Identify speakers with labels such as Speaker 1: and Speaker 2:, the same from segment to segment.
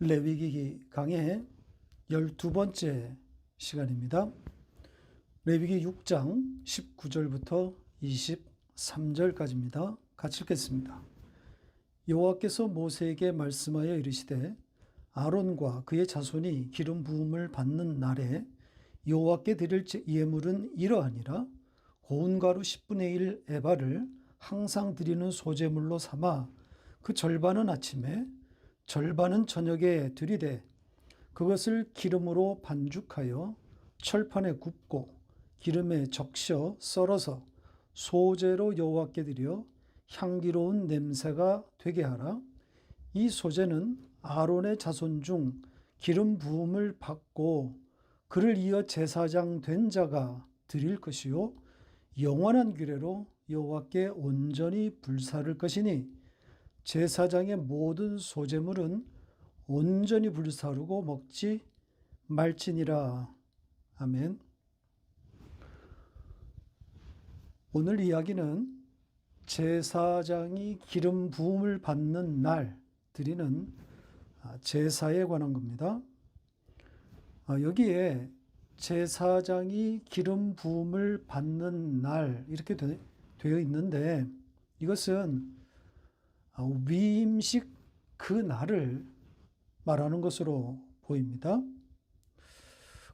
Speaker 1: 레위기 강의 12번째 시간입니다. 레위기 6장 19절부터 23절까지입니다. 같이 읽겠습니다. 여호와께서 모세에게 말씀하여 이르시되 아론과 그의 자손이 기름 부음을 받는 날에 여호와께 드릴 예물은 이러하니라. 고운 가루 10분의 1 에바를 항상 드리는 소제물로 삼아 그 절반은 아침에 절반은 저녁에 드리되 그것을 기름으로 반죽하여 철판에 굽고 기름에 적셔 썰어서 소제로 여호와께 드려 향기로운 냄새가 되게 하라. 이 소제는 아론의 자손 중 기름 부음을 받고 그를 이어 제사장 된 자가 드릴 것이요 영원한 규례로 여호와께 온전히 불사를 것이니 제사장의 모든 소제물은 온전히 불사르고 먹지 말지니라. 아멘. 오늘 이야기는 제사장이 기름 부음을 받는 날 드리는 제사에 관한 겁니다. 여기에 제사장이 기름 부음을 받는 날 이렇게 되어 있는데 이것은 위임식 그 날을 말하는 것으로 보입니다.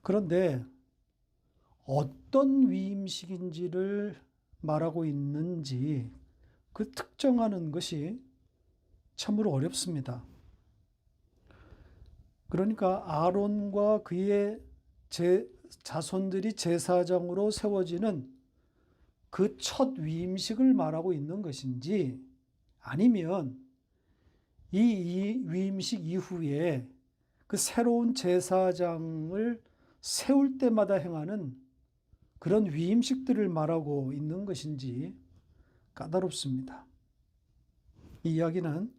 Speaker 1: 그런데 어떤 위임식인지를 말하고 있는지 그 특정하는 것이 참으로 어렵습니다. 그러니까 아론과 그의 자손들이 제사장으로 세워지는 그 첫 위임식을 말하고 있는 것인지 아니면 이 위임식 이후에 그 새로운 제사장을 세울 때마다 행하는 그런 위임식들을 말하고 있는 것인지 까다롭습니다. 이 이야기는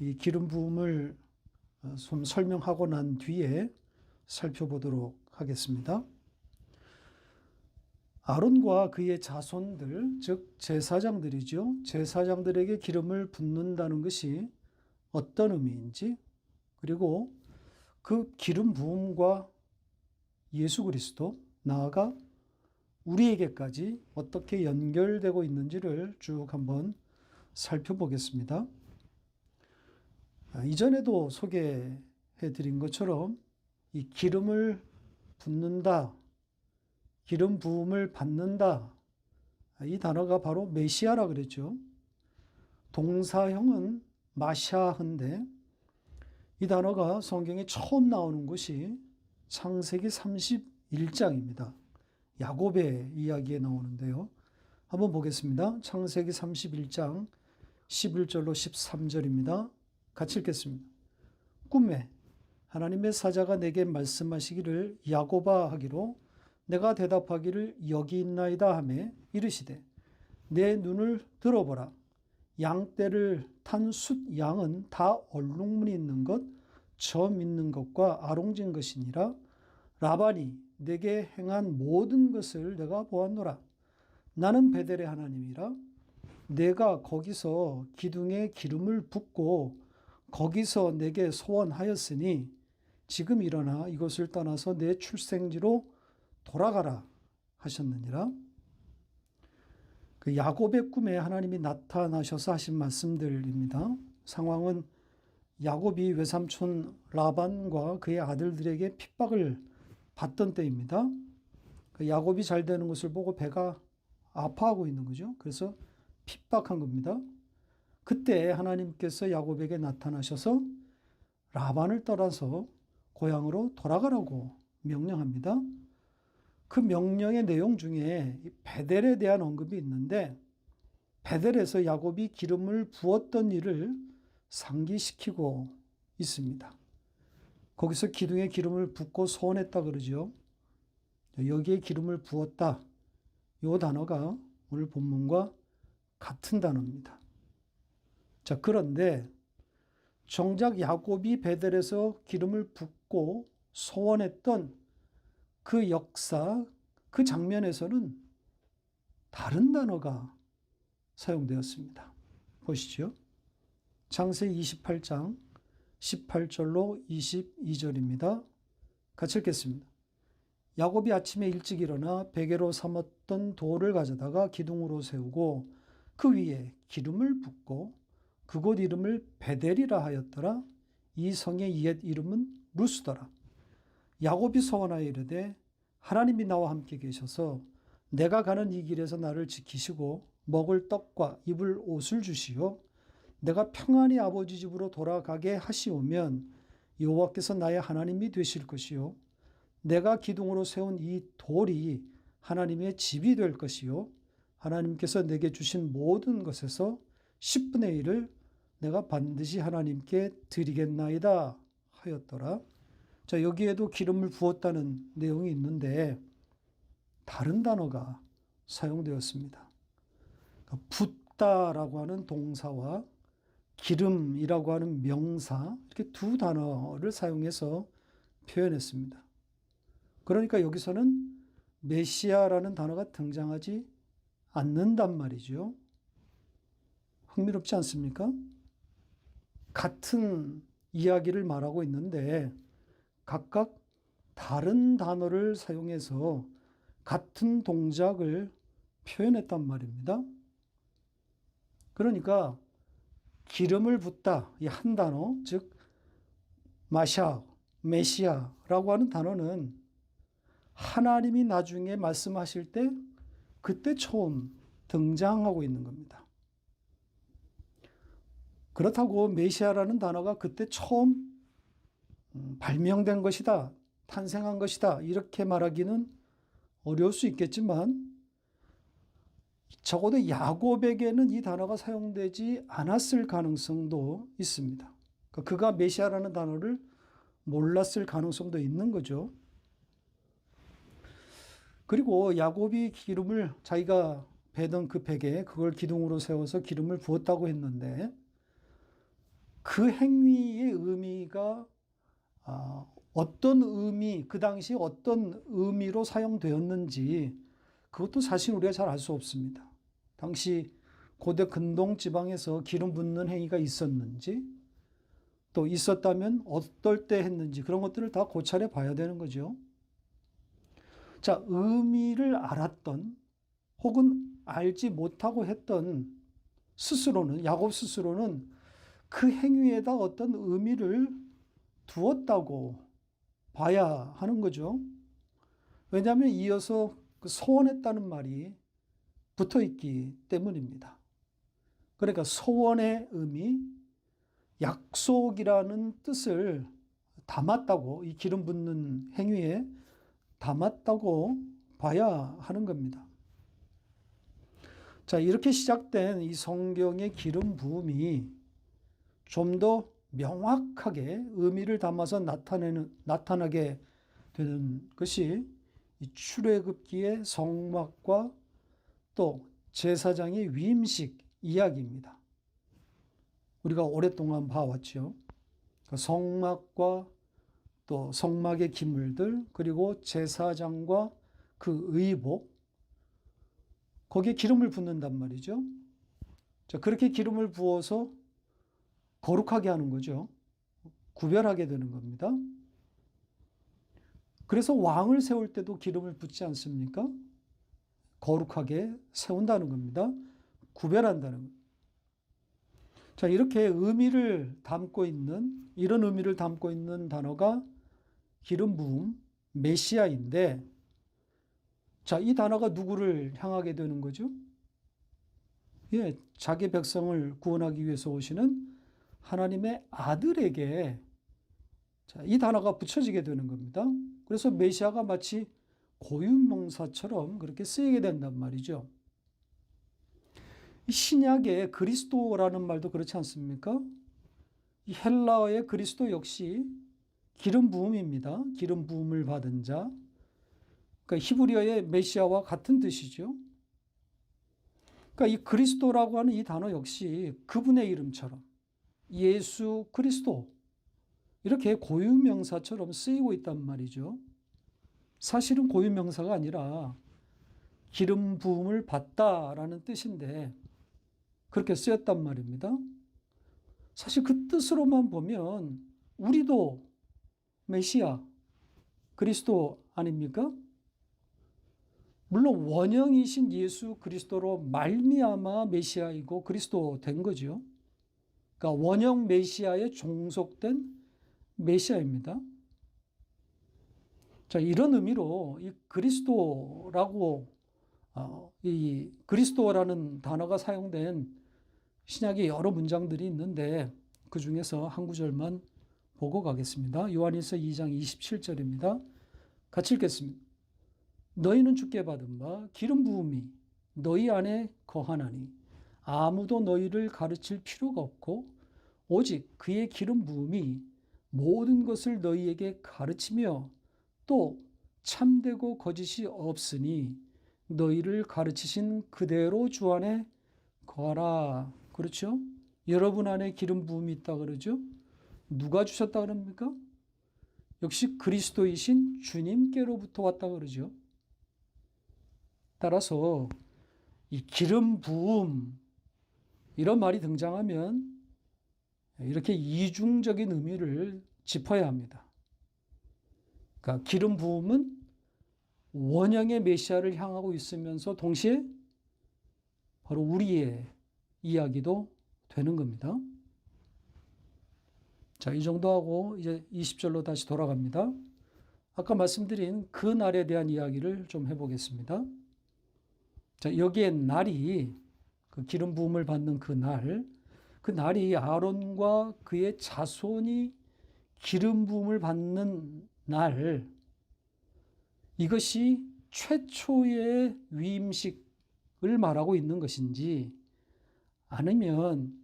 Speaker 1: 이 기름 부음을 좀 설명하고 난 뒤에 살펴보도록 하겠습니다. 아론과 그의 자손들, 즉 제사장들이죠. 제사장들에게 기름을 붓는다는 것이 어떤 의미인지, 그리고 그 기름 부음과 예수 그리스도, 나아가 우리에게까지 어떻게 연결되고 있는지를 쭉 한번 살펴보겠습니다. 이전에도 소개해 드린 것처럼 이 기름을 붓는다, 기름 부음을 받는다, 이 단어가 바로 메시아라 그랬죠. 동사형은 마샤인데 이 단어가 성경에 처음 나오는 곳이 창세기 31장입니다. 야곱의 이야기에 나오는데요. 한번 보겠습니다. 창세기 31장 11절로 13절입니다. 같이 읽겠습니다. 꿈에 하나님의 사자가 내게 말씀하시기를 야곱아 하기로 내가 대답하기를 여기 있나이다 하며 이르시되 내 눈을 들어보라. 양떼를 탄 숫 양은 다 얼룩무늬 있는 것, 점 있는 것과 아롱진 것이니라. 라반이 내게 행한 모든 것을 내가 보았노라. 나는 베델의 하나님이라. 내가 거기서 기둥에 기름을 붓고 거기서 내게 소원하였으니 지금 일어나 이곳을 떠나서 내 출생지로 돌아가라 하셨느니라. 그 야곱의 꿈에 하나님이 나타나셔서 하신 말씀들입니다. 상황은 야곱이 외삼촌 라반과 그의 아들들에게 핍박을 받던 때입니다. 그 야곱이 잘 되는 것을 보고 배가 아파하고 있는 거죠. 그래서 핍박한 겁니다. 그때 하나님께서 야곱에게 나타나셔서 라반을 떠나서 고향으로 돌아가라고 명령합니다. 그 명령의 내용 중에 베델에 대한 언급이 있는데 베델에서 야곱이 기름을 부었던 일을 상기시키고 있습니다. 거기서 기둥에 기름을 붓고 소원했다 그러죠. 여기에 기름을 부었다. 이 단어가 오늘 본문과 같은 단어입니다. 자, 그런데 정작 야곱이 베델에서 기름을 붓고 소원했던 그 역사, 그 장면에서는 다른 단어가 사용되었습니다. 보시죠. 창세기 28장 18절로 22절입니다. 같이 읽겠습니다. 야곱이 아침에 일찍 일어나 베개로 삼았던 돌을 가져다가 기둥으로 세우고 그 위에 기름을 붓고 그곳 이름을 베델이라 하였더라. 이 성의 옛 이름은 루스더라. 야곱이 소원하여 이르되 하나님이 나와 함께 계셔서 내가 가는 이 길에서 나를 지키시고 먹을 떡과 입을 옷을 주시오. 내가 평안히 아버지 집으로 돌아가게 하시오면 여호와께서 나의 하나님이 되실 것이요 내가 기둥으로 세운 이 돌이 하나님의 집이 될 것이요 하나님께서 내게 주신 모든 것에서 10분의 1을 내가 반드시 하나님께 드리겠나이다 하였더라. 자, 여기에도 기름을 부었다는 내용이 있는데 다른 단어가 사용되었습니다. 그러니까 붓다라고 하는 동사와 기름이라고 하는 명사, 이렇게 두 단어를 사용해서 표현했습니다. 그러니까 여기서는 메시아라는 단어가 등장하지 않는단 말이죠. 흥미롭지 않습니까? 같은 이야기를 말하고 있는데 각각 다른 단어를 사용해서 같은 동작을 표현했단 말입니다. 그러니까 기름을 붓다, 이 한 단어, 즉 마샤, 메시아라고 하는 단어는 하나님이 나중에 말씀하실 때 그때 처음 등장하고 있는 겁니다. 그렇다고 메시아라는 단어가 그때 처음 발명된 것이다, 탄생한 것이다 이렇게 말하기는 어려울 수 있겠지만 적어도 야곱에게는 이 단어가 사용되지 않았을 가능성도 있습니다. 그가 메시아라는 단어를 몰랐을 가능성도 있는 거죠. 그리고 야곱이 기름을 자기가 베던 그 베개에 그걸 기둥으로 세워서 기름을 부었다고 했는데 그 행위의 의미가 어떤 의미, 그 당시 어떤 의미로 사용되었는지 그것도 사실 우리가 잘 알 수 없습니다. 당시 고대 근동 지방에서 기름 붓는 행위가 있었는지 또 있었다면 어떨 때 했는지 그런 것들을 다 고찰해 봐야 되는 거죠. 자, 의미를 알았던 혹은 알지 못하고 했던 스스로는 야곱 스스로는 그 행위에다 어떤 의미를 두었다고 봐야 하는 거죠. 왜냐하면 이어서 그 소원했다는 말이 붙어 있기 때문입니다. 그러니까 소원의 의미, 약속이라는 뜻을 담았다고, 이 기름 붓는 행위에 담았다고 봐야 하는 겁니다. 자, 이렇게 시작된 이 성경의 기름 부음이 좀 더 명확하게 의미를 담아서 나타나게 되는 것이 이 출애굽기의 성막과 또 제사장의 위임식 이야기입니다. 우리가 오랫동안 봐왔죠. 성막과 또 성막의 기물들 그리고 제사장과 그 의복 거기에 기름을 붓는단 말이죠. 자, 그렇게 기름을 부어서 거룩하게 하는 거죠. 구별하게 되는 겁니다. 그래서 왕을 세울 때도 기름을 붓지 않습니까? 거룩하게 세운다는 겁니다. 구별한다는 겁니다. 자, 이렇게 의미를 담고 있는, 이런 의미를 담고 있는 단어가 기름 부음, 메시아인데, 자, 이 단어가 누구를 향하게 되는 거죠? 예, 자기 백성을 구원하기 위해서 오시는 하나님의 아들에게 자, 이 단어가 붙여지게 되는 겁니다. 그래서 메시아가 마치 고유명사처럼 그렇게 쓰이게 된단 말이죠. 신약의 그리스도라는 말도 그렇지 않습니까? 이 헬라어의 그리스도 역시 기름 부음입니다. 기름 부음을 받은 자. 그러니까 히브리어의 메시아와 같은 뜻이죠. 그러니까 이 그리스도라고 하는 이 단어 역시 그분의 이름처럼 예수 그리스도 이렇게 고유명사처럼 쓰이고 있단 말이죠. 사실은 고유명사가 아니라 기름 부음을 받다라는 뜻인데 그렇게 쓰였단 말입니다. 사실 그 뜻으로만 보면 우리도 메시아, 그리스도 아닙니까? 물론 원형이신 예수 그리스도로 말미암아 메시아이고 그리스도 된 거죠. 그러니까 원형 메시아에 종속된 메시아입니다. 자, 이런 의미로 이 그리스도라고 이 그리스도라는 단어가 사용된 신약의 여러 문장들이 있는데 그 중에서 한 구절만 보고 가겠습니다. 요한일서 2장 27절입니다. 같이 읽겠습니다. 너희는 주께 받은 바 기름 부음이 너희 안에 거하나니 아무도 너희를 가르칠 필요가 없고 오직 그의 기름 부음이 모든 것을 너희에게 가르치며 또 참되고 거짓이 없으니 너희를 가르치신 그대로 주 안에 거하라. 그렇죠? 여러분 안에 기름 부음이 있다 그러죠? 누가 주셨다 그럽니까? 역시 그리스도이신 주님께로부터 왔다 그러죠. 따라서 이 기름 부음 이런 말이 등장하면 이렇게 이중적인 의미를 짚어야 합니다. 그러니까 기름 부음은 원형의 메시아를 향하고 있으면서 동시에 바로 우리의 이야기도 되는 겁니다. 자, 이 정도 하고 이제 20절로 다시 돌아갑니다. 아까 말씀드린 그 날에 대한 이야기를 좀 해보겠습니다. 자, 여기에 날이 그 기름 부음을 받는 그 날이 아론과 그의 자손이 기름 부음을 받는 날, 이것이 최초의 위임식을 말하고 있는 것인지 아니면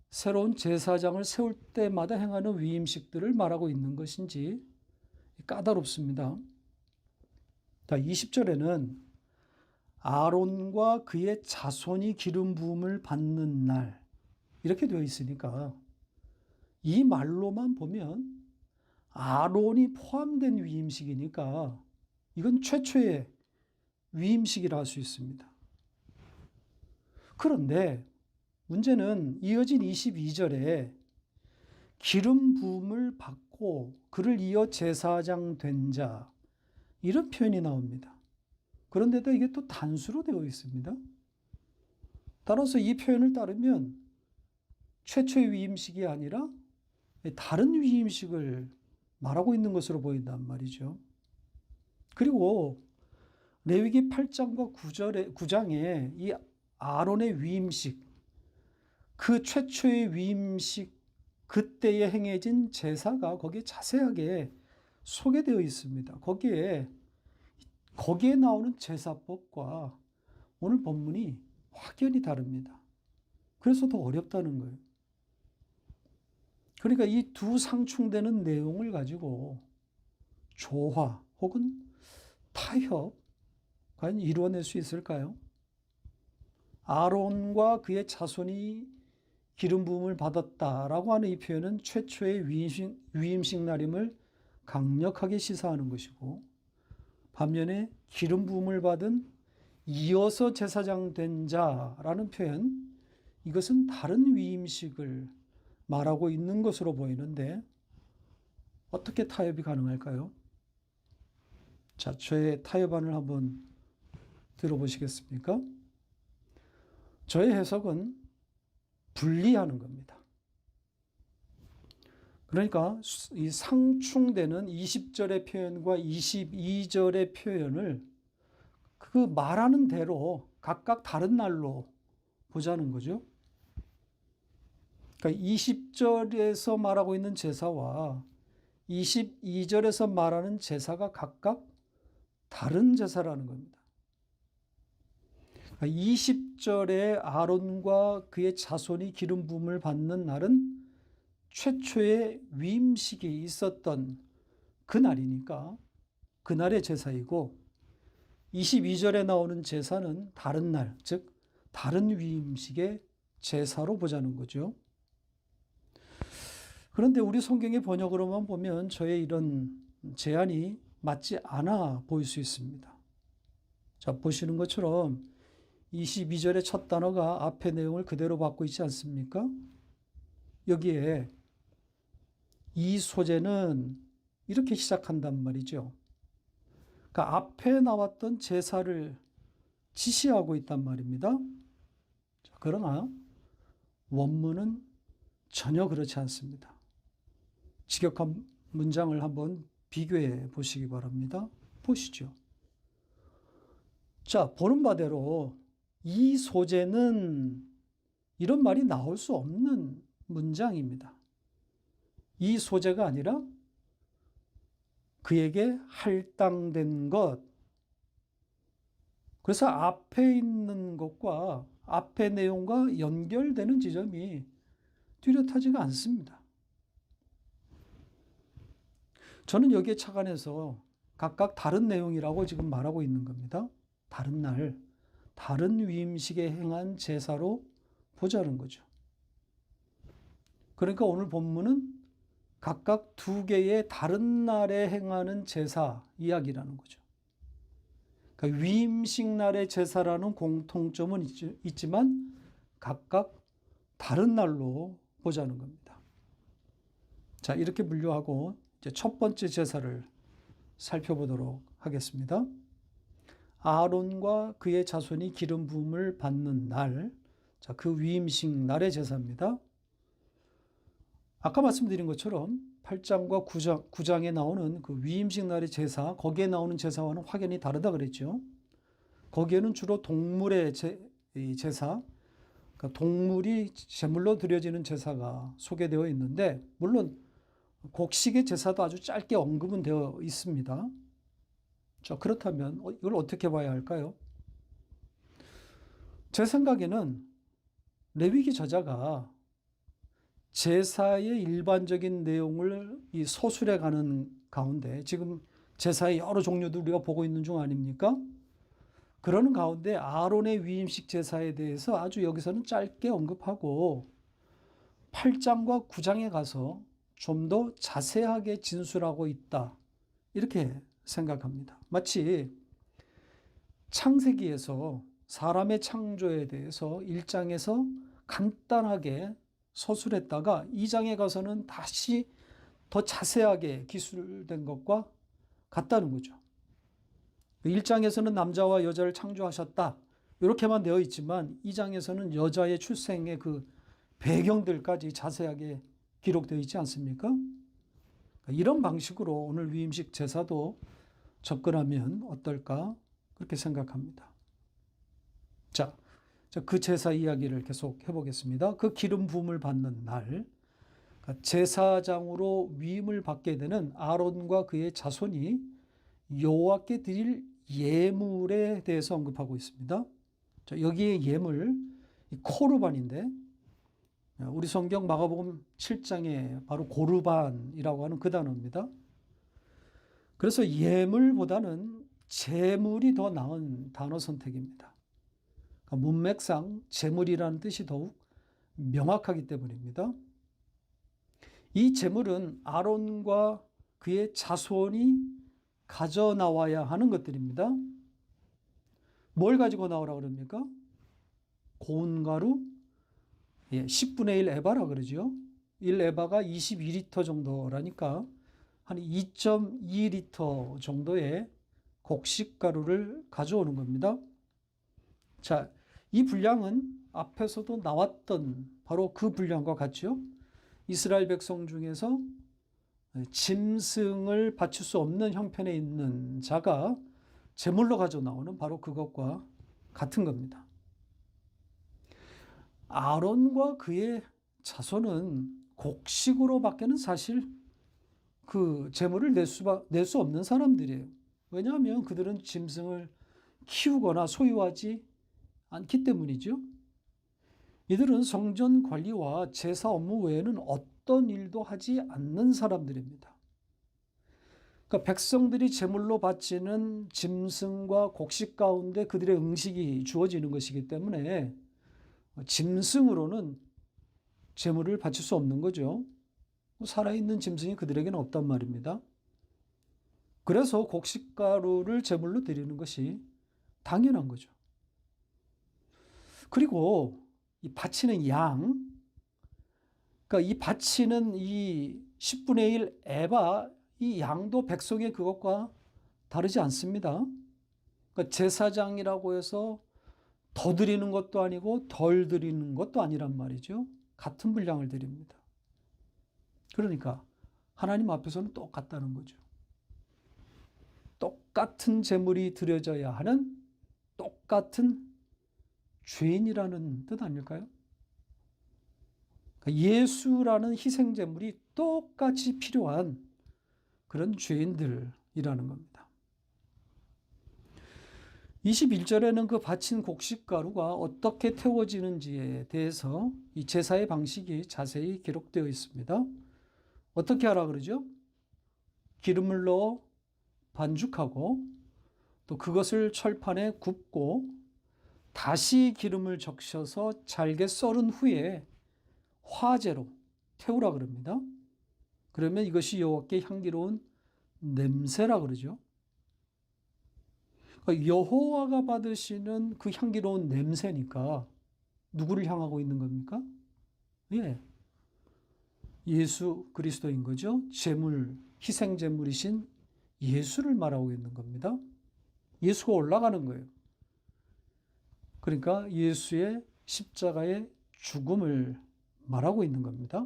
Speaker 1: 새로운 제사장을 세울 때마다 행하는 위임식들을 말하고 있는 것인지 까다롭습니다. 자, 20절에는 아론과 그의 자손이 기름 부음을 받는 날 이렇게 되어 있으니까 이 말로만 보면 아론이 포함된 위임식이니까 이건 최초의 위임식이라 할 수 있습니다. 그런데 문제는 이어진 22절에 기름 부음을 받고 그를 이어 제사장 된 자 이런 표현이 나옵니다. 그런데도 이게 또 단수로 되어 있습니다. 따라서 이 표현을 따르면 최초의 위임식이 아니라 다른 위임식을 말하고 있는 것으로 보인단 말이죠. 그리고 레위기 8장과 9장에 이 아론의 위임식, 그 최초의 위임식, 그때에 행해진 제사가 거기에 자세하게 소개되어 있습니다. 거기에 나오는 제사법과 오늘 본문이 확연히 다릅니다. 그래서 더 어렵다는 거예요. 그러니까 이 두 상충되는 내용을 가지고 조화 혹은 타협, 과연 이루어낼 수 있을까요? 아론과 그의 자손이 기름 부음을 받았다라고 하는 이 표현은 최초의 위임식 날임을 강력하게 시사하는 것이고, 반면에 기름 부음을 받은 이어서 제사장 된 자라는 표현, 이것은 다른 위임식을 말하고 있는 것으로 보이는데 어떻게 타협이 가능할까요? 자, 저의 타협안을 한번 들어보시겠습니까? 저의 해석은 분리하는 겁니다. 그러니까 이 상충되는 20절의 표현과 22절의 표현을 그 말하는 대로 각각 다른 날로 보자는 거죠. 그러니까 20절에서 말하고 있는 제사와 22절에서 말하는 제사가 각각 다른 제사라는 겁니다. 20절에 아론과 그의 자손이 기름 부음을 받는 날은 최초의 위임식이 있었던 그 날이니까 그날의 제사이고, 22절에 나오는 제사는 다른 날, 즉 다른 위임식의 제사로 보자는 거죠. 그런데 우리 성경의 번역으로만 보면 저의 이런 제안이 맞지 않아 보일 수 있습니다. 자, 보시는 것처럼 22절의 첫 단어가 앞의 내용을 그대로 받고 있지 않습니까? 여기에 이 소재는 이렇게 시작한단 말이죠. 그러니까 앞에 나왔던 제사를 지시하고 있단 말입니다. 그러나 원문은 전혀 그렇지 않습니다. 직역한 문장을 한번 비교해 보시기 바랍니다. 보시죠. 자, 보는 바대로 이 소재는 이런 말이 나올 수 없는 문장입니다. 이 소재가 아니라 그에게 할당된 것. 그래서 앞에 있는 것과 앞의 내용과 연결되는 지점이 뚜렷하지가 않습니다. 저는 여기에 착안해서 각각 다른 내용이라고 지금 말하고 있는 겁니다. 다른 날, 다른 위임식에 행한 제사로 보자는 거죠. 그러니까 오늘 본문은 각각 두 개의 다른 날에 행하는 제사 이야기라는 거죠. 그러니까 위임식 날의 제사라는 공통점은 있지만 각각 다른 날로 보자는 겁니다. 자, 이렇게 분류하고 이제 첫 번째 제사를 살펴보도록 하겠습니다. 아론과 그의 자손이 기름 부음을 받는 날, 자, 그 위임식 날의 제사입니다. 아까 말씀드린 것처럼 8장과 9장에 나오는 그 위임식 날의 제사, 거기에 나오는 제사와는 확연히 다르다 그랬죠. 거기에는 주로 동물의 제사, 그러니까 동물이 제물로 드려지는 제사가 소개되어 있는데, 물론 곡식의 제사도 아주 짧게 언급은 되어 있습니다. 자, 그렇다면 이걸 어떻게 봐야 할까요? 제 생각에는 레위기 저자가 제사의 일반적인 내용을 이 서술해 가는 가운데, 지금 제사의 여러 종류도 우리가 보고 있는 중 아닙니까? 그러는 가운데 아론의 위임식 제사에 대해서 아주 여기서는 짧게 언급하고 8장과 9장에 가서 좀 더 자세하게 진술하고 있다, 이렇게 생각합니다. 마치 창세기에서 사람의 창조에 대해서 1장에서 간단하게 서술했다가 2장에 가서는 다시 더 자세하게 기술된 것과 같다는 거죠. 1장에서는 남자와 여자를 창조하셨다, 이렇게만 되어 있지만 2장에서는 여자의 출생의 그 배경들까지 자세하게 기록되어 있지 않습니까? 이런 방식으로 오늘 위임식 제사도 접근하면 어떨까, 그렇게 생각합니다. 자, 그 제사 이야기를 계속 해보겠습니다. 그 기름 부음을 받는 날, 제사장으로 위임을 받게 되는 아론과 그의 자손이 여호와께 드릴 예물에 대해서 언급하고 있습니다. 자, 여기에 예물, 코르반인데, 우리 성경 마가복음 7장에 바로 고르반이라고 하는 그 단어입니다. 그래서 예물보다는 제물이 더 나은 단어 선택입니다. 그러니까 문맥상 제물이라는 뜻이 더욱 명확하기 때문입니다. 이 제물은 아론과 그의 자손이 가져 나와야 하는 것들입니다. 뭘 가지고 나오라 그럽니까? 고운 가루, 10분의 1 에바라 그러죠. 1 에바가 22리터 정도라니까 한 2.2리터 정도의 곡식가루를 가져오는 겁니다. 자, 이 분량은 앞에서도 나왔던 바로 그 분량과 같죠. 이스라엘 백성 중에서 짐승을 바칠 수 없는 형편에 있는 자가 제물로 가져 나오는 바로 그것과 같은 겁니다. 아론과 그의 자손은 곡식으로밖에는 사실 그 제물을 낼 수 없는 사람들이에요. 왜냐하면 그들은 짐승을 키우거나 소유하지 않기 때문이죠. 이들은 성전 관리와 제사 업무 외에는 어떤 일도 하지 않는 사람들입니다. 그러니까 백성들이 제물로 바치는 짐승과 곡식 가운데 그들의 음식이 주어지는 것이기 때문에 짐승으로는 제물을 바칠 수 없는 거죠. 살아있는 짐승이 그들에게는 없단 말입니다. 그래서 곡식가루를 제물로 드리는 것이 당연한 거죠. 그리고 이 바치는 양, 그러니까 이 바치는 이 10분의 1 에바, 이 양도 백성의 그것과 다르지 않습니다. 그러니까 제사장이라고 해서 더 드리는 것도 아니고 덜 드리는 것도 아니란 말이죠. 같은 분량을 드립니다. 그러니까 하나님 앞에서는 똑같다는 거죠. 똑같은 제물이 드려져야 하는 똑같은 죄인이라는 뜻 아닐까요? 그러니까 예수라는 희생제물이 똑같이 필요한 그런 죄인들이라는 겁니다. 21절에는 그 바친 곡식가루가 어떻게 태워지는지에 대해서 이 제사의 방식이 자세히 기록되어 있습니다. 어떻게 하라 그러죠? 기름을 넣어 반죽하고 또 그것을 철판에 굽고 다시 기름을 적셔서 잘게 썰은 후에 화재로 태우라 그럽니다. 그러면 이것이 여호와께 향기로운 냄새라 그러죠. 그러니까 여호와가 받으시는 그 향기로운 냄새니까 누구를 향하고 있는 겁니까? 예, 예수 그리스도인 거죠. 제물, 희생 제물이신 예수를 말하고 있는 겁니다. 예수가 올라가는 거예요. 그러니까 예수의 십자가의 죽음을 말하고 있는 겁니다.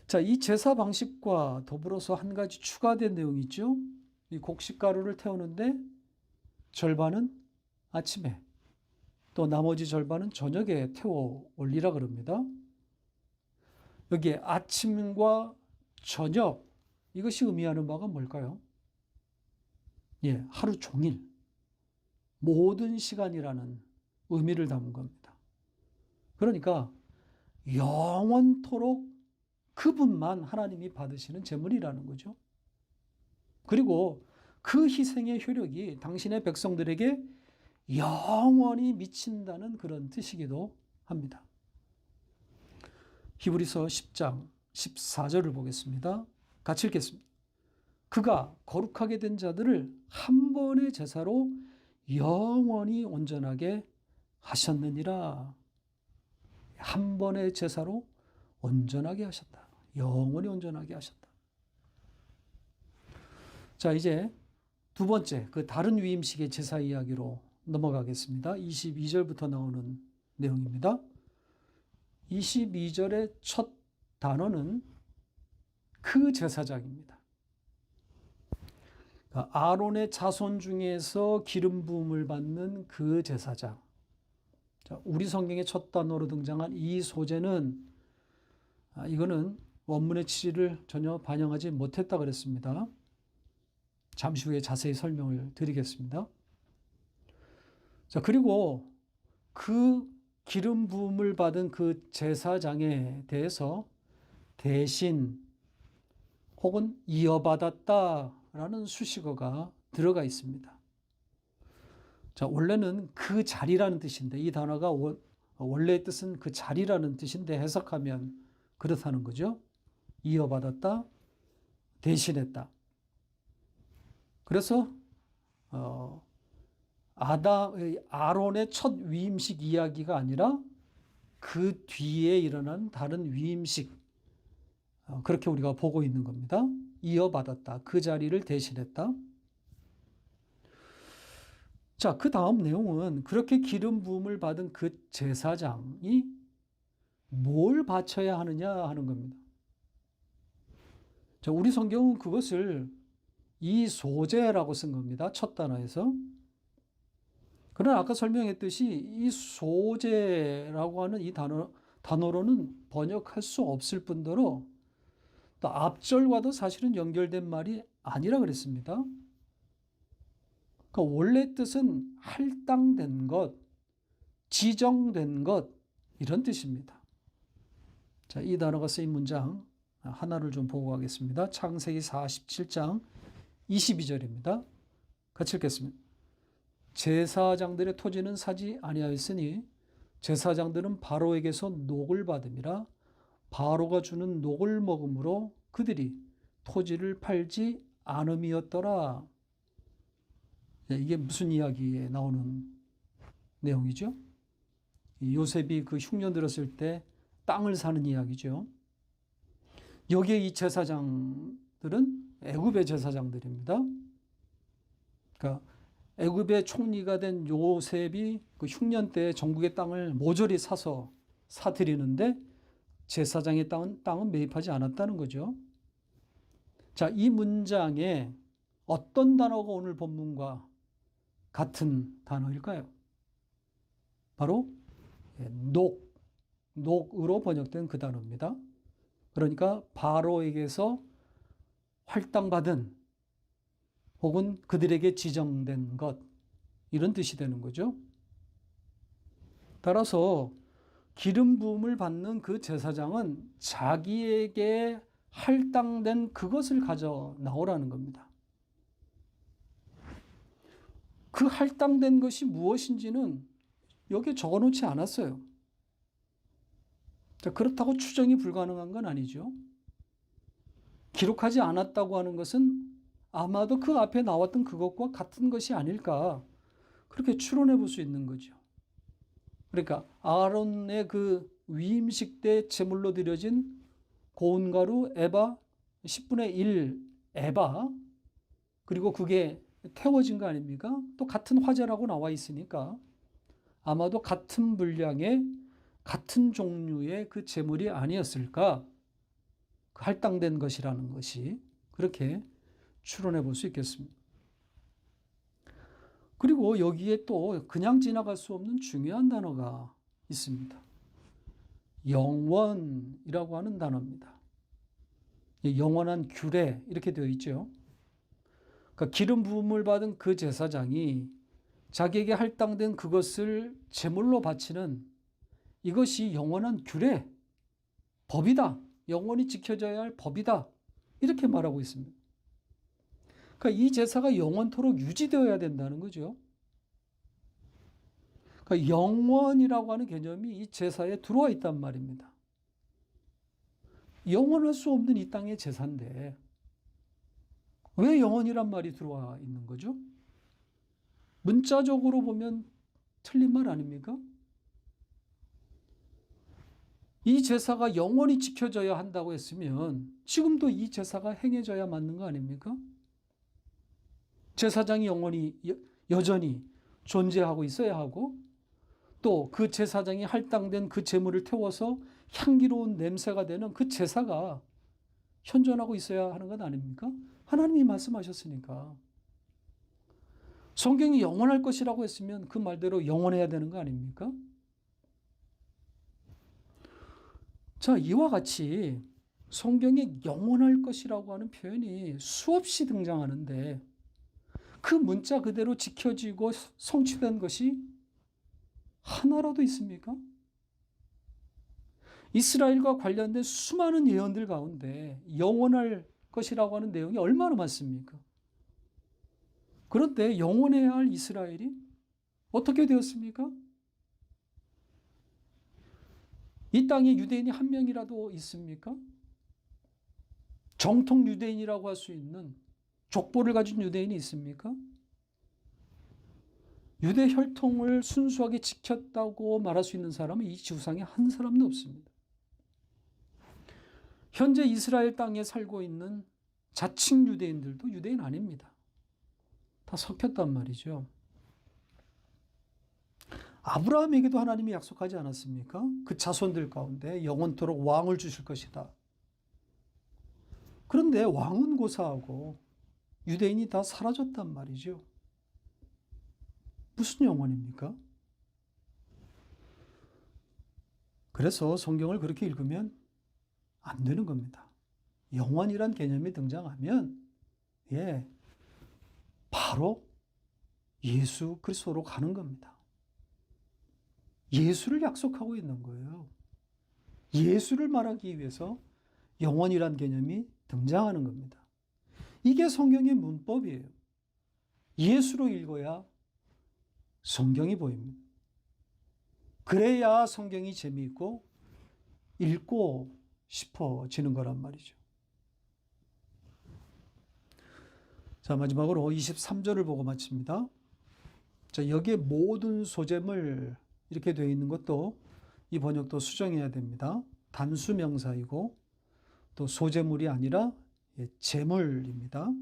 Speaker 1: 자, 이 제사 방식과 더불어서 한 가지 추가된 내용이 있죠. 이 곡식가루를 태우는데 절반은 아침에, 또 나머지 절반은 저녁에 태워 올리라 그럽니다. 여기에 아침과 저녁, 이것이 의미하는 바가 뭘까요? 예, 하루 종일, 모든 시간이라는 의미를 담은 겁니다. 그러니까 영원토록 그분만 하나님이 받으시는 제물이라는 거죠. 그리고 그 희생의 효력이 당신의 백성들에게 영원히 미친다는 그런 뜻이기도 합니다. 히브리서 10장 14절을 보겠습니다. 같이 읽겠습니다. 그가 거룩하게 된 자들을 한 번의 제사로 영원히 온전하게 하셨느니라. 한 번의 제사로 온전하게 하셨다. 영원히 온전하게 하셨다. 자, 이제 두 번째, 그 다른 위임식의 제사 이야기로 넘어가겠습니다. 22절부터 나오는 내용입니다. 22절의 첫 단어는 그 제사장입니다. 그러니까 아론의 자손 중에서 기름 부음을 받는 그 제사장. 자, 우리 성경의 첫 단어로 등장한 이 소재는 이거는 원문의 취지를 전혀 반영하지 못했다 그랬습니다. 잠시 후에 자세히 설명을 드리겠습니다. 자, 그리고 그 기름 부음을 받은 그 제사장에 대해서 대신 혹은 이어받았다라는 수식어가 들어가 있습니다. 자, 원래는 그 자리라는 뜻인데 이 단어가 원래의 뜻은 그 자리라는 뜻인데 해석하면 그렇다는 거죠. 이어받았다, 대신했다. 그래서 아론의 첫 위임식 이야기가 아니라 그 뒤에 일어난 다른 위임식, 그렇게 우리가 보고 있는 겁니다. 이어받았다, 그 자리를 대신했다. 자, 그 다음 내용은 그렇게 기름 부음을 받은 그 제사장이 뭘 바쳐야 하느냐 하는 겁니다. 자, 우리 성경은 그것을 이 소재라고 쓴 겁니다. 첫 단어에서. 그러나 아까 설명했듯이 이 소재라고 하는 이 단어로는 번역할 수 없을 뿐더러 또 앞절과도 사실은 연결된 말이 아니라 그랬습니다. 그러니까 원래 뜻은 할당된 것, 지정된 것, 이런 뜻입니다. 자, 이 단어가 쓰인 문장 하나를 좀 보고 가겠습니다. 창세기 47장 22절입니다. 같이 읽겠습니다. 제사장들의 토지는 사지 아니하였으니 제사장들은 바로에게서 녹을 받음이라. 바로가 주는 녹을 먹음으로 그들이 토지를 팔지 않음이었더라. 이게 무슨 이야기에 나오는 내용이죠? 요셉이 그 흉년 들었을 때 땅을 사는 이야기죠. 여기에 이 제사장들은 애굽의 제사장들입니다. 그러니까 애굽의 총리가 된 요셉이 그 흉년 때 전국의 땅을 모조리 사드리는데 제사장의 땅은 매입하지 않았다는 거죠. 자, 이 문장에 어떤 단어가 오늘 본문과 같은 단어일까요? 바로 녹으로 번역된 그 단어입니다. 그러니까 바로에게서 할당받은 혹은 그들에게 지정된 것, 이런 뜻이 되는 거죠. 따라서 기름 부음을 받는 그 제사장은 자기에게 할당된 그것을 가져 나오라는 겁니다. 그 할당된 것이 무엇인지는 여기에 적어놓지 않았어요. 자, 그렇다고 추정이 불가능한 건 아니죠. 기록하지 않았다고 하는 것은 아마도 그 앞에 나왔던 그것과 같은 것이 아닐까, 그렇게 추론해 볼 수 있는 거죠. 그러니까 아론의 그 위임식 때 제물로 드려진 고운 가루 에바 10분의 1 에바, 그리고 그게 태워진 거 아닙니까? 또 같은 화제라고 나와 있으니까 아마도 같은 분량의 같은 종류의 그 제물이 아니었을까, 할당된 것이라는 것이, 그렇게 추론해 볼 수 있겠습니다. 그리고 여기에 또 그냥 지나갈 수 없는 중요한 단어가 있습니다. 영원이라고 하는 단어입니다. 영원한 규례, 이렇게 되어 있죠. 그러니까 기름 부음을 받은 그 제사장이 자기에게 할당된 그것을 제물로 바치는 이것이 영원한 규례, 법이다. 영원히 지켜져야 할 법이다. 이렇게 말하고 있습니다. 그러니까 이 제사가 영원토록 유지되어야 된다는 거죠. 그러니까 영원이라고 하는 개념이 이 제사에 들어와 있단 말입니다. 영원할 수 없는 이 땅의 제사인데 왜 영원이란 말이 들어와 있는 거죠? 문자적으로 보면 틀린 말 아닙니까? 이 제사가 영원히 지켜져야 한다고 했으면 지금도 이 제사가 행해져야 맞는 거 아닙니까? 제사장이 여전히 존재하고 있어야 하고, 또 그 제사장이 할당된 그 제물을 태워서 향기로운 냄새가 되는 그 제사가 현존하고 있어야 하는 것 아닙니까? 하나님이 말씀하셨으니까. 성경이 영원할 것이라고 했으면 그 말대로 영원해야 되는 거 아닙니까? 자, 이와 같이 성경에 영원할 것이라고 하는 표현이 수없이 등장하는데 그 문자 그대로 지켜지고 성취된 것이 하나라도 있습니까? 이스라엘과 관련된 수많은 예언들 가운데 영원할 것이라고 하는 내용이 얼마나 많습니까? 그런데 영원해야 할 이스라엘이 어떻게 되었습니까? 이 땅에 유대인이 한 명이라도 있습니까? 정통 유대인이라고 할 수 있는 족보를 가진 유대인이 있습니까? 유대 혈통을 순수하게 지켰다고 말할 수 있는 사람은 이 지구상에 한 사람도 없습니다. 현재 이스라엘 땅에 살고 있는 자칭 유대인들도 유대인 아닙니다. 다 섞였단 말이죠. 아브라함에게도 하나님이 약속하지 않았습니까? 그 자손들 가운데 영원토록 왕을 주실 것이다. 그런데 왕은 고사하고 유대인이 다 사라졌단 말이죠. 무슨 영원입니까? 그래서 성경을 그렇게 읽으면 안 되는 겁니다. 영원이란 개념이 등장하면 바로 예수 그리스도로 가는 겁니다. 예수를 약속하고 있는 거예요. 예수를 말하기 위해서 영원이란 개념이 등장하는 겁니다. 이게 성경의 문법이에요. 예수로 읽어야 성경이 보입니다. 그래야 성경이 재미있고 읽고 싶어지는 거란 말이죠. 자, 마지막으로 23절을 보고 마칩니다. 자, 여기에 모든 소재물 이렇게 되어 있는 것도 이 번역도 수정해야 됩니다. 단수 명사이고 또 소재물이 아니라 재물입니다.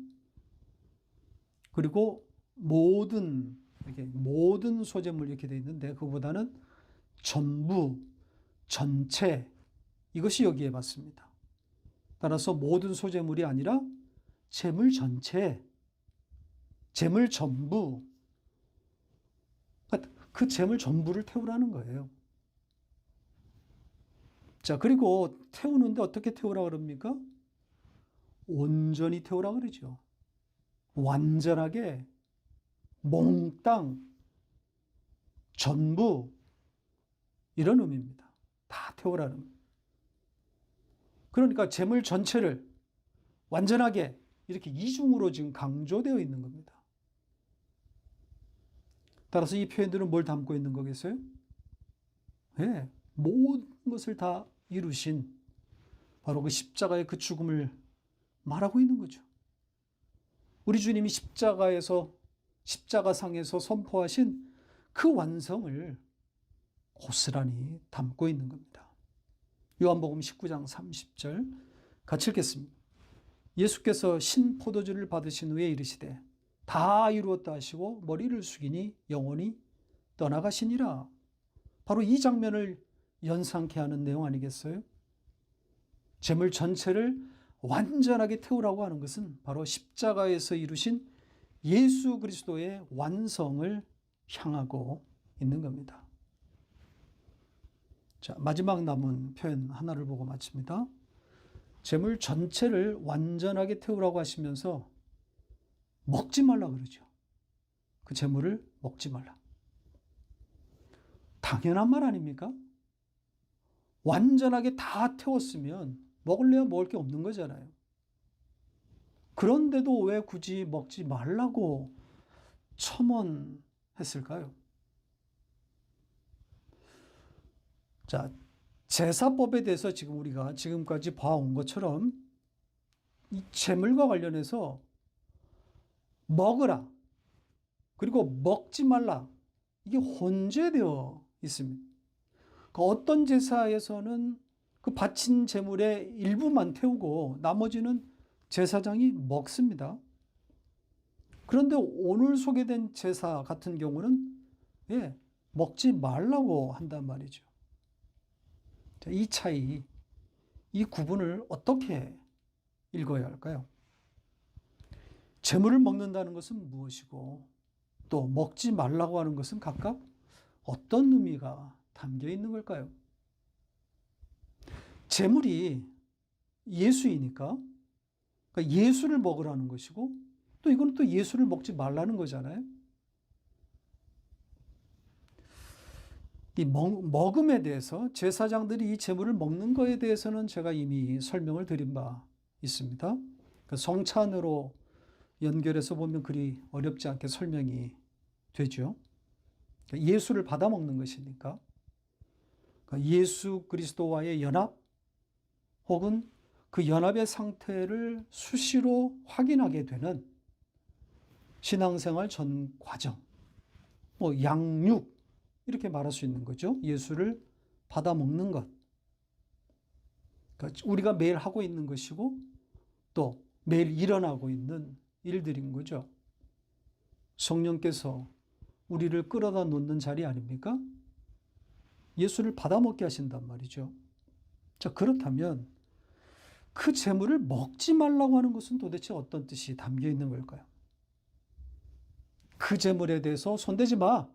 Speaker 1: 그리고 모든 소재물 이렇게 되어 있는데 그보다는 전부, 전체 이것이 여기에 맞습니다. 따라서 모든 소재물이 아니라 재물 전체, 재물 전부, 그 재물 전부를 태우라는 거예요. 자, 그리고 태우는데 어떻게 태우라 그럽니까? 온전히 태우라 그러죠. 완전하게, 몽땅, 전부, 이런 의미입니다. 다 태우라는 의미. 그러니까 재물 전체를 완전하게 이렇게 이중으로 지금 강조되어 있는 겁니다. 따라서 이 표현들은 뭘 담고 있는 거겠어요? 네, 모든 것을 다 이루신 바로 그 십자가의 그 죽음을 말하고 있는 거죠. 우리 주님이 십자가상에서 선포하신 그 완성을 고스란히 담고 있는 겁니다. 요한복음 19장 30절 같이 읽겠습니다. 예수께서 신포도주를 받으신 후에 이르시되 다 이루었다 하시고 머리를 숙이니 영원히 떠나가시니라. 바로 이 장면을 연상케 하는 내용 아니겠어요? 재물 전체를 완전하게 태우라고 하는 것은 바로 십자가에서 이루신 예수 그리스도의 완성을 향하고 있는 겁니다. 자, 마지막 남은 표현 하나를 보고 마칩니다. 재물 전체를 완전하게 태우라고 하시면서 먹지 말라 그러죠. 그 재물을 먹지 말라. 당연한 말 아닙니까? 완전하게 다 태웠으면 먹을래야 먹을 게 없는 거잖아요. 그런데도 왜 굳이 먹지 말라고 첨언했을까요? 자, 제사법에 대해서 지금 우리가 지금까지 봐온 것처럼 이 재물과 관련해서 먹으라, 그리고 먹지 말라, 이게 혼재되어 있습니다. 어떤 제사에서는 그 바친 재물의 일부만 태우고 나머지는 제사장이 먹습니다. 그런데 오늘 소개된 제사 같은 경우는 먹지 말라고 한단 말이죠. 자, 이 차이, 이 구분을 어떻게 읽어야 할까요? 재물을 먹는다는 것은 무엇이고 또 먹지 말라고 하는 것은 각각 어떤 의미가 담겨 있는 걸까요? 재물이 예수이니까 그러니까 예수를 먹으라는 것이고 또 이건 또 예수를 먹지 말라는 거잖아요. 이 먹음에 대해서 제사장들이 이 재물을 먹는 거에 대해서는 제가 이미 설명을 드린 바 있습니다. 성찬으로 연결해서 보면 그리 어렵지 않게 설명이 되죠. 예수를 받아 먹는 것이니까 예수 그리스도와의 연합 혹은 그 연합의 상태를 수시로 확인하게 되는 신앙생활 전 과정, 양육 이렇게 말할 수 있는 거죠. 예수를 받아 먹는 것. 그러니까 우리가 매일 하고 있는 것이고 또 매일 일어나고 있는 일들인 거죠. 성령께서 우리를 끌어다 놓는 자리 아닙니까? 예수를 받아 먹게 하신단 말이죠. 자, 그렇다면 그 재물을 먹지 말라고 하는 것은 도대체 어떤 뜻이 담겨 있는 걸까요? 그 재물에 대해서 손대지 마.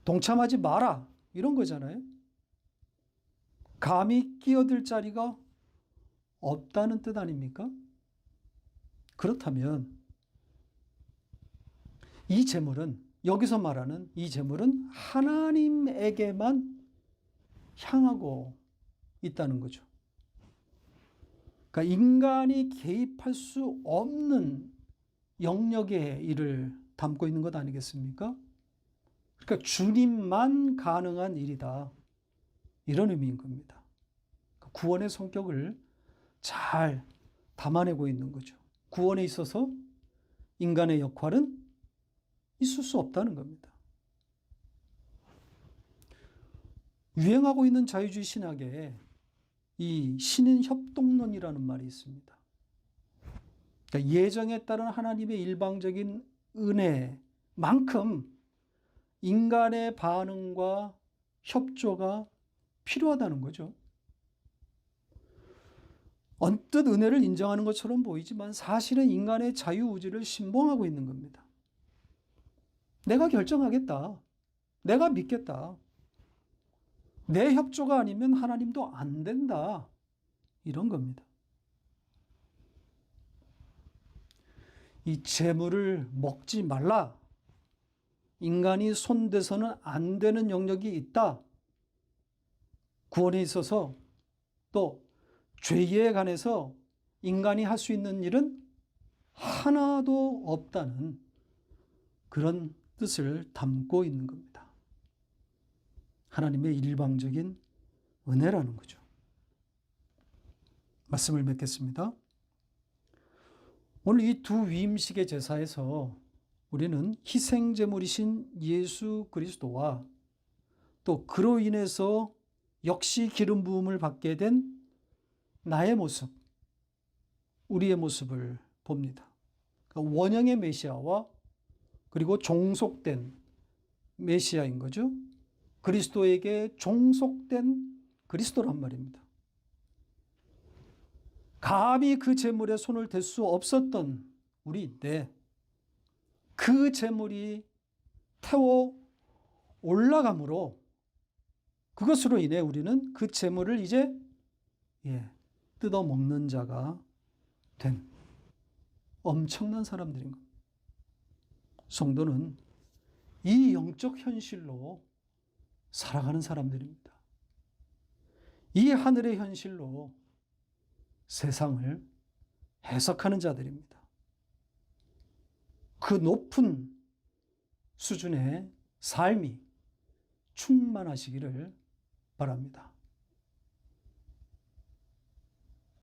Speaker 1: 동참하지 마라. 이런 거잖아요. 감히 끼어들 자리가 없다는 뜻 아닙니까? 그렇다면 이 재물은 여기서 말하는 이 재물은 하나님에게만 향하고 있다는 거죠. 그러니까 인간이 개입할 수 없는 영역의 일을 담고 있는 것 아니겠습니까? 그러니까 주님만 가능한 일이다. 이런 의미인 겁니다. 구원의 성격을 잘 담아내고 있는 거죠. 구원에 있어서 인간의 역할은 있을 수 없다는 겁니다. 유행하고 있는 자유주의 신학에 이 신인 협동론이라는 말이 있습니다. 그러니까 예정에 따른 하나님의 일방적인 은혜만큼 인간의 반응과 협조가 필요하다는 거죠. 언뜻 은혜를 인정하는 것처럼 보이지만 사실은 인간의 자유의지를 신봉하고 있는 겁니다. 내가 결정하겠다. 내가 믿겠다. 내 협조가 아니면 하나님도 안 된다. 이런 겁니다. 이 재물을 먹지 말라. 인간이 손대서는 안 되는 영역이 있다. 구원에 있어서 또 죄에 관해서 인간이 할 수 있는 일은 하나도 없다는 그런 뜻을 담고 있는 겁니다. 하나님의 일방적인 은혜라는 거죠. 말씀을 맺겠습니다. 오늘 이 두 위임식의 제사에서 우리는 희생제물이신 예수 그리스도와 또 그로 인해서 역시 기름 부음을 받게 된 나의 모습, 우리의 모습을 봅니다. 그러니까 원형의 메시아와 그리고 종속된 메시아인 거죠. 그리스도에게 종속된 그리스도란 말입니다. 감히 그 제물에 손을 댈 수 없었던 우리인데 그 제물이 태워 올라감으로 그것으로 인해 우리는 그 제물을 이제 뜯어 먹는 자가 된 엄청난 사람들인 겁니다. 성도는 이 영적 현실로 살아가는 사람들입니다. 이 하늘의 현실로 세상을 해석하는 자들입니다. 그 높은 수준의 삶이 충만하시기를 바랍니다.